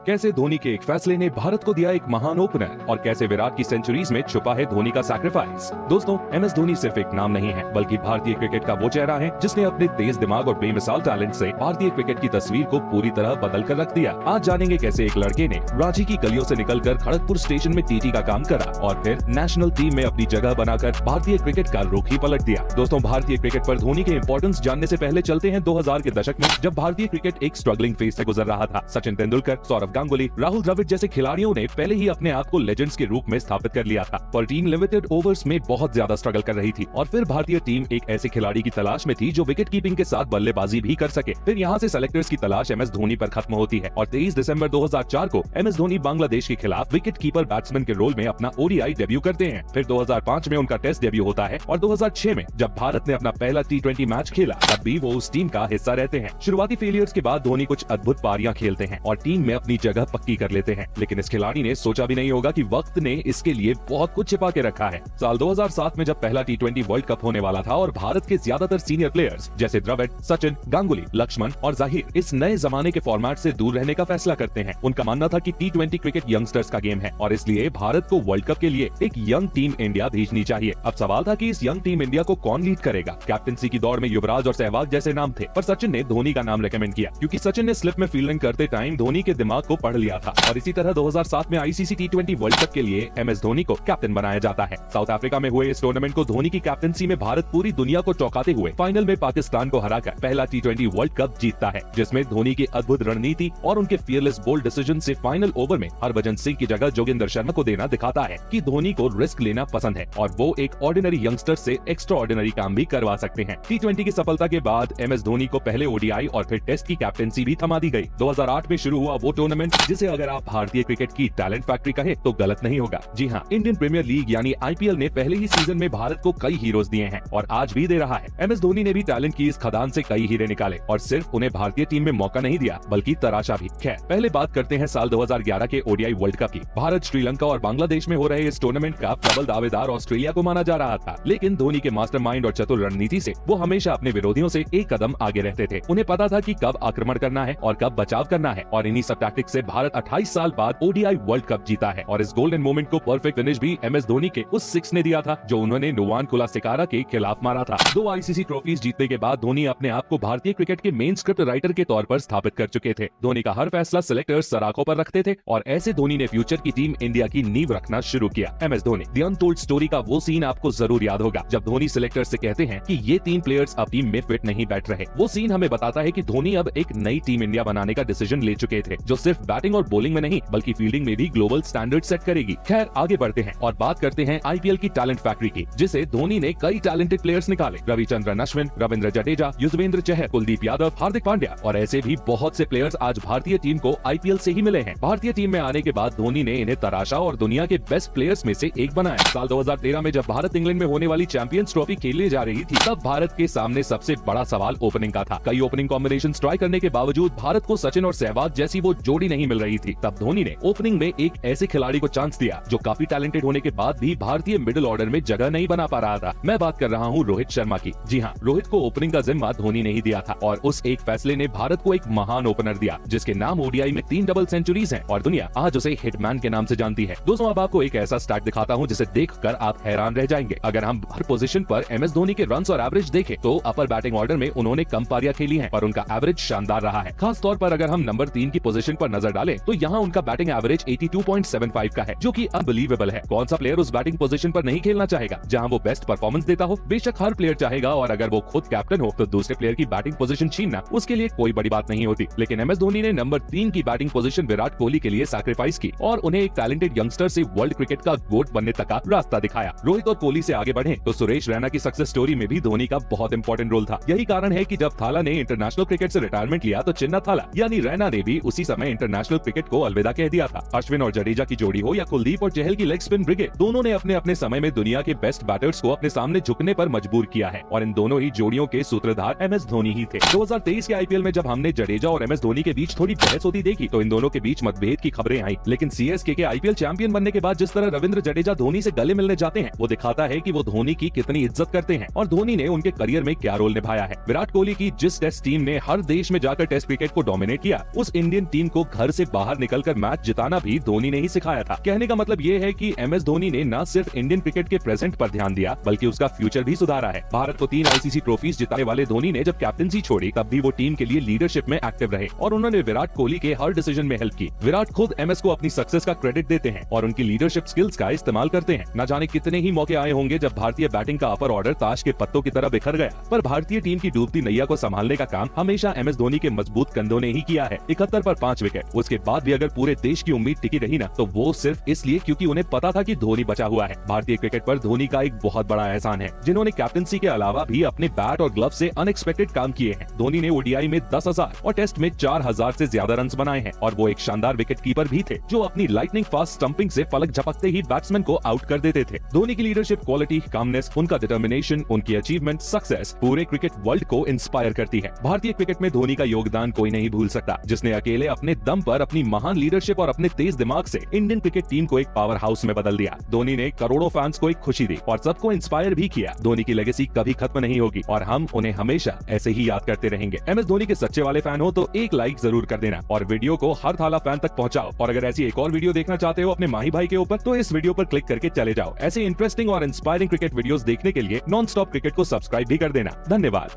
कैसे धोनी के एक फैसले ने भारत को दिया एक महान ओपनर और कैसे विराट की सेंचुरीज में छुपा है धोनी का सैक्रिफाइस। दोस्तों, MS धोनी सिर्फ एक नाम नहीं है बल्कि भारतीय क्रिकेट का वो चेहरा है जिसने अपने तेज दिमाग और बेमिसाल टैलेंट से भारतीय क्रिकेट की तस्वीर को पूरी तरह बदल कर रख दिया। आज जानेंगे कैसे एक लड़के ने रांची की गलियों से निकलकर खड़गपुर स्टेशन में टीटी का काम करा और फिर नेशनल टीम में अपनी जगह बनाकर भारतीय क्रिकेट का रुख ही पलट दिया। दोस्तों, भारतीय क्रिकेट पर धोनी के इंपॉर्टेंस जानने से पहले चलते हैं 2000 के दशक में, जब भारतीय क्रिकेट एक स्ट्रगलिंग फेज से गुजर रहा था। सचिन तेंदुलकर, सौरव गांगुली, राहुल द्रविड़ जैसे खिलाड़ियों ने पहले ही अपने आप को लेजेंड्स के रूप में स्थापित कर लिया था, पर टीम लिमिटेड ओवर्स में बहुत ज्यादा स्ट्रगल कर रही थी और फिर भारतीय टीम एक ऐसे खिलाड़ी की तलाश में थी जो विकेट कीपिंग के साथ बल्लेबाजी भी कर सके। फिर यहाँ से सेलेक्टर्स की तलाश MS धोनी पर खत्म होती है और 23 दिसंबर 2004 को MS धोनी बांग्लादेश के खिलाफ विकेट कीपर बैट्समैन के रोल में अपना ODI डेब्यू करते हैं। फिर 2005 में उनका टेस्ट डेब्यू होता है और 2006 में जब भारत ने अपना पहला T20 मैच खेला तब भी वो उस टीम का हिस्सा रहते हैं। शुरुआती फेलियर्स के बाद धोनी कुछ अद्भुत पारियां खेलते हैं और टीम में अपनी जगह पक्की कर लेते हैं, लेकिन इस खिलाड़ी ने सोचा भी नहीं होगा कि वक्त ने इसके लिए बहुत कुछ छिपा के रखा है। साल 2007 में जब पहला T20 वर्ल्ड कप होने वाला था और भारत के ज्यादातर सीनियर प्लेयर्स जैसे द्रविड़, सचिन, गांगुली, लक्ष्मण और जाहिर इस नए जमाने के फॉर्मेट से दूर रहने का फैसला करते हैं। उनका मानना था कि T20 क्रिकेट यंगस्टर्स का गेम है और इसलिए भारत को वर्ल्ड कप के लिए एक यंग टीम इंडिया भेजनी चाहिए। अब सवाल था कि इस यंग टीम इंडिया को कौन लीड करेगा। कैप्टनसी की दौड़ में युवराज और सहवाग जैसे नाम थे, पर सचिन ने धोनी का नाम रेकमेंड किया क्योंकि सचिन ने स्लिप में फील्डिंग करते टाइम धोनी के दिमाग को पढ़ लिया था। और इसी तरह 2007 में ICC T20 वर्ल्ड कप के लिए MS धोनी को कैप्टन बनाया जाता है। साउथ अफ्रीका में हुए इस टूर्नामेंट को धोनी की कैप्टनसी में भारत पूरी दुनिया को चौंकाते हुए फाइनल में पाकिस्तान को हराकर पहला T20 वर्ल्ड कप जीतता है, जिसमें धोनी की अद्भुत रणनीति और उनके फियरलेस बोल्ड डिसीजन से फाइनल ओवर में हरभजन सिंह की जगह जोगिंदर शर्मा को देना दिखाता है कि धोनी को रिस्क लेना पसंद है और वो एक ऑर्डिनरी यंगस्टर से एक्स्ट्रा ऑर्डिनरी काम भी करवा सकते हैं। T20 की सफलता के बाद MS धोनी को पहले ODI और फिर टेस्ट की कैप्टनसी भी थमा दी गई। 2008 में शुरू हुआ वो टूर्नामेंट जिसे अगर आप भारतीय क्रिकेट की टैलेंट फैक्ट्री कहे तो गलत नहीं होगा। जी हाँ, इंडियन प्रीमियर लीग यानी IPL ने पहले ही सीजन में भारत को कई हीरोज दिए हैं और आज भी दे रहा है। MS धोनी ने भी टैलेंट की इस खदान से कई हीरे निकाले और सिर्फ उन्हें भारतीय टीम में मौका नहीं दिया बल्कि तराशा भी। खैर, पहले बात करते हैं साल 2011 के ODI वर्ल्ड कप की। भारत, श्रीलंका और बांग्लादेश में हो रहे इस टूर्नामेंट का प्रबल दावेदार ऑस्ट्रेलिया को माना जा रहा था, लेकिन धोनी के मास्टरमाइंड और चतुर रणनीति से वो हमेशा अपने विरोधियों से एक कदम आगे रहते थे। उन्हें पता था कि कब आक्रमण करना है और कब बचाव करना है और इन्हीं सब टैक्टिक्स से भारत 28 साल बाद ODI वर्ल्ड कप जीता है और इस गोल्डन मोमेंट को परफेक्ट फिनिश भी MS धोनी के उस 6 ने दिया था जो उन्होंने नुवान कुलासेकारा के खिलाफ मारा था। 2 ICC ट्रॉफीज जीतने के बाद धोनी अपने आप को भारतीय क्रिकेट के मेन स्क्रिप्ट राइटर के तौर पर स्थापित कर चुके थे। धोनी का हर फैसला सिलेक्टर्स सराखों पर रखते थे और ऐसे धोनी ने फ्यूचर की टीम इंडिया की नींव रखना शुरू किया। MS Dhoni the untold story का वो सीन आपको जरूर याद होगा जब धोनी सिलेक्टर्स से कहते हैं कि ये 3 प्लेयर्स अब टीम में फिट नहीं बैठ रहे। वो सीन हमें बताता है कि धोनी अब एक नई टीम इंडिया बनाने का डिसीजन ले चुके थे जो सिर्फ बैटिंग और बॉलिंग में नहीं बल्कि फील्डिंग में भी ग्लोबल स्टैंडर्ड सेट करेगी। खैर, आगे बढ़ते हैं और बात करते हैं IPL की टैलेंट फैक्ट्री की, जिसे धोनी ने कई टैलेंटेड प्लेयर्स निकाले। रविचंद्रन अश्विन, रविंद्र जडेजा, युजवेंद्र चहल, कुलदीप यादव, हार्दिक पांड्या और ऐसे भी बहुत से प्लेयर्स आज भारतीय टीम को IPL से ही मिले हैं। भारतीय टीम में आने के बाद धोनी ने इन्हें तराशा और दुनिया के बेस्ट प्लेयर्स में से एक बनाया। साल 2013 में जब भारत इंग्लैंड में होने वाली चैंपियंस ट्रॉफी खेली जा रही थी तब भारत के सामने सबसे बड़ा सवाल ओपनिंग का था। कई ओपनिंग कॉम्बिनेशन ट्राई करने के बावजूद भारत को सचिन और सहवाग जैसी वो जोड़ी नहीं मिल रही थी। तब धोनी ने ओपनिंग में एक ऐसे खिलाड़ी को चांस दिया जो काफी टैलेंटेड होने के बाद भी भारतीय मिडिल ऑर्डर में जगह नहीं बना पा रहा था। मैं बात कर रहा हूँ रोहित शर्मा की। जी हाँ, रोहित को ओपनिंग का जिम्मा धोनी ने ही दिया था और उस एक फैसले ने भारत को एक महान ओपनर दिया जिसके नाम ODI में 3 डबल सेंचुरीज हैं और दुनिया आज उसे हिटमैन के नाम से जानती है। दोस्तों, अब आपको एक ऐसा स्टैट दिखाता हूँ जिसे देखकर आप हैरान रह जाएंगे। अगर हम हर पोजीशन पर MS धोनी के रन्स और एवरेज देखें तो अपर बैटिंग ऑर्डर में उन्होंने कम पारियां खेली हैं पर उनका एवरेज शानदार रहा है। खास तौर पर अगर हम नंबर 3 की पोजीशन पर नजर डालें तो यहाँ उनका बैटिंग एवरेज 82.75 का है जो कि अनबिलीवेबल है। कौन सा प्लेयर उस बैटिंग पोजीशन पर नहीं खेलना चाहेगा जहाँ वो बेस्ट परफॉर्मेंस देता हो। बेशक हर प्लेयर चाहेगा और अगर वो खुद कैप्टन हो तो दूसरे प्लेयर की बैटिंग पोजीशन छीनना उसके लिए कोई बड़ी बात नहीं होती, लेकिन MS धोनी ने नंबर 3 की बैटिंग पोजीशन विराट कोहली के लिए सैक्रिफाइस की और उन्हें एक टैलेंटेड यंगस्टर से वर्ल्ड क्रिकेट का गोट बनने तक का रास्ता दिखाया। रोहित और कोहली से आगे बढ़े तो सुरेश रैना की सक्सेस स्टोरी में भी धोनी का बहुत इंपॉर्टेंट रोल था। यही कारण है कि जब थाला ने इंटरनेशनल क्रिकेट से रिटायरमेंट लिया तो चिन्ना थाला यानी रैना ने भी उसी समय इंटरनेशनल क्रिकेट को अलविदा कह दिया था। अश्विन और जडेजा की जोड़ी हो या कुलदीप और चहल की लेग स्पिन ब्रिगेड, दोनों ने अपने अपने समय में दुनिया के बेस्ट बैटर्स को अपने सामने झुकने पर मजबूर किया है और इन दोनों ही जोड़ियों के सूत्रधार MS धोनी ही थे। 2023 के IPL में जब हमने जडेजा और MS धोनी के बीच थोड़ी बहस होती देखी तो इन दोनों के बीच मतभेद की खबरें आई, लेकिन CSK के IPL चैंपियन बनने के बाद जिस तरह रविंद्र जडेजा धोनी से गले मिलने जाते हैं वो दिखाता है कि वो धोनी की कितनी इज्जत करते हैं और धोनी ने उनके करियर में क्या रोल निभाया है। विराट कोहली की जिस टेस्ट टीम ने हर देश में जाकर टेस्ट क्रिकेट को डोमिनेट किया उस इंडियन टीम को घर से बाहर निकलकर मैच जिताना भी धोनी ने ही सिखाया था। कहने का मतलब ये है कि MS धोनी ने न सिर्फ इंडियन क्रिकेट के प्रेजेंट पर ध्यान दिया बल्कि उसका फ्यूचर भी सुधारा है। भारत को 3 ICC ट्रॉफीज जिताने वाले धोनी ने जब कैप्टनसी छोड़ी तब भी वो टीम के लिए लीडरशिप में एक्टिव रहे और उन्होंने विराट कोहली के हर डिसीजन में हेल्प की। विराट खुद MS को अपनी सक्सेस का क्रेडिट देते हैं और उनकी लीडरशिप स्किल्स का इस्तेमाल करते हैं। न जाने कितने ही मौके आए होंगे जब भारतीय बैटिंग का अपर ऑर्डर ताश के पत्तों की तरह बिखर गया, पर भारतीय टीम की डूबती नैया को संभालने का काम हमेशा MS धोनी के मजबूत कंधों ने ही किया है। 71 पर 5 विकेट, उसके बाद भी अगर पूरे देश की उम्मीद टिकी रही ना, तो वो सिर्फ इसलिए क्योंकि उन्हें पता था कि धोनी बचा हुआ है। भारतीय क्रिकेट पर धोनी का एक बहुत बड़ा एहसान है, जिन्होंने कैप्टनसी के अलावा भी अपने बैट और ग्लव से अनएक्सपेक्टेड काम किए हैं। धोनी ने ODI में 10,000 और टेस्ट में 4,000 से ज्यादा रन बनाए हैं और वो एक शानदार विकेट कीपर भी थे जो अपनी लाइटनिंग फास्ट स्टंपिंग से पलक झपकते ही बैट्समैन को आउट कर देते थे। धोनी की लीडरशिप क्वालिटी, कामनेस, उनका डिटर्मिनेशन, उनकी अचीवमेंट, सक्सेस पूरे क्रिकेट वर्ल्ड को इंस्पायर करती है। भारतीय क्रिकेट में धोनी का योगदान कोई नहीं भूल सकता, जिसने अकेले अपने दम पर अपनी महान लीडरशिप और अपने तेज दिमाग से इंडियन क्रिकेट टीम को एक पावर हाउस में बदल दिया। धोनी ने करोड़ों फैंस को एक खुशी दी और सबको इंस्पायर भी किया। धोनी की लेगेसी कभी खत्म नहीं होगी और हम उन्हें हमेशा ऐसे ही याद करते रहेंगे। MS धोनी के सच्चे वाले फैन हो तो एक लाइक जरूर कर देना और वीडियो को हर थाला फैन तक पहुंचाओ। और अगर ऐसी एक और वीडियो देखना चाहते हो अपने माही भाई के ऊपर तो इस वीडियो पर क्लिक करके चले जाओ। ऐसे इंटरेस्टिंग और इंस्पायरिंग क्रिकेट वीडियोस देखने के लिए नॉन स्टॉप क्रिकेट को सब्सक्राइब भी कर देना। धन्यवाद।